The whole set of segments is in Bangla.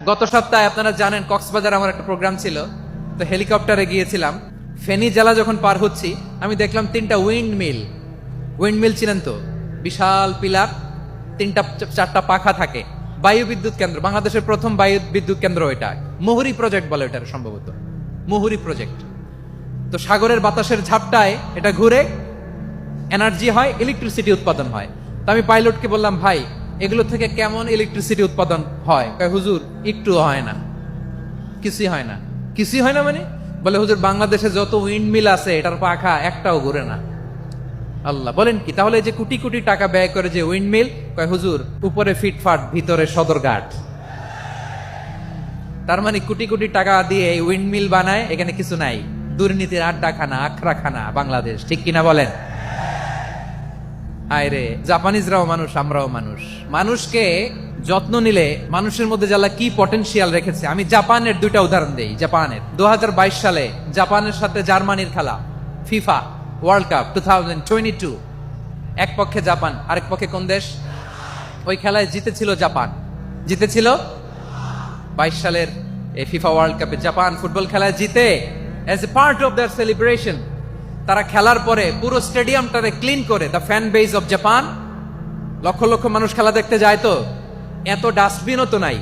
গত সপ্তাহে আপনারা জানেন কক্সবাজার আমার একটা প্রোগ্রাম ছিল, তো হেলিকপ্টারে গিয়েছিলাম। ফেনী জেলা যখন পার হচ্ছি আমি দেখলাম তিনটা উইন্ড মিল ছিলেন তো, বিশাল পিলার, তিনটা চারটা পাখা থাকে। বায়ু বিদ্যুৎ কেন্দ্র, বাংলাদেশের প্রথম বায়ু বিদ্যুৎ কেন্দ্র এটা, মুহুরী প্রজেক্ট বলে এটার, সম্ভবত মুহুরী প্রজেক্ট। তো সাগরের বাতাসের ঝাপটায় এটা ঘুরে এনার্জি হয়, ইলেকট্রিসিটি উৎপাদন হয়। তো আমি পাইলটকে বললাম, ভাই এগুলো থেকে কেমন ইলেকট্রিসিটি উৎপাদন হয়? কয়, হুজুর একটু হয় না, কিছুই হয় না। কিছুই হয় না মানে? বলে, হুজুর বাংলাদেশে যত উইন্ড মিল আছে এটার পাখা একটাও ঘুরে না। আল্লাহ, বলেন কি? তাহলে যে কোটি কোটি টাকা ব্যয় করে যে উইন্ড মিল, কয় হুজুর উপরে ফিটফাট ভিতরে সদরঘাট। তার মানে কোটি কোটি টাকা দিয়ে এই উইন্ড মিল বানায়, এখানে কিছু নাই। দুর্নীতির আড্ডাখানা, আখড়াখানা বাংলাদেশ, ঠিক কিনা বলেন? হায় রে, জাপানিজরাও মানুষ, আমরাও মানুষ। মানুষকে যত্ন নিলে মানুষের মধ্যে যারা কি পটেনশিয়াল রেখেছে। আমি জাপানের দুইটা উদাহরণ দেই। জাপানের 2022 সালে জাপানের সাথে জার্মানির খেলা, ফিফা ওয়ার্ল্ড কাপ 2022, এক পক্ষে জাপান, আরেক পক্ষে কোন দেশ? ওই খেলায় জিতেছিল জাপান, জিতেছিল 22 সালের এই ফিফা ওয়ার্ল্ড কাপে জাপান ফুটবল খেলায় জিতে। As a part of their celebration তারা খেলার পরে পুরো স্টেডিয়ামটারে ক্লিন করে, the fan base of Japan, lakh lakh মানুষ খেলা দেখতে যায়, তো এত ডাস্টবিনও তো নাই।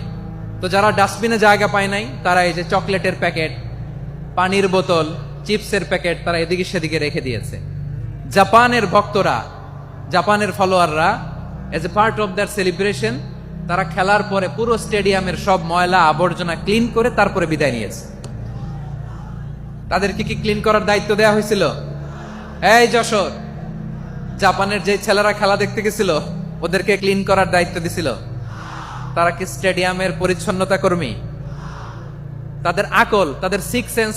তো যারা ডাস্টবিনে জায়গা পায় নাই, তারা এই যে চকলেটের প্যাকেট, পানির বোতল, চিপসের প্যাকেট তারা এদিকে সেদিকে রেখে দিয়েছে। জাপানের ভক্তরা, জাপানের ফলোয়াররা, as a part of their celebration তারা খেলার পরে পুরো স্টেডিয়ামের সব ময়লা আবর্জনা ক্লিন করে তারপরে বিদায় নিয়েছে। তাদেরকে কি ক্লিন করার দায়িত্ব দেওয়া হয়েছিল? এই যশোর, জাপানের যে ছেলেরা খেলা দেখতে গেছিল ওদেরকে ক্লিন করার দায়িত্ব দিছিল? তারা কি স্টেডিয়ামের পরিচ্ছন্নতা কর্মী? তাদের আকল, তাদের সিক্স সেন্স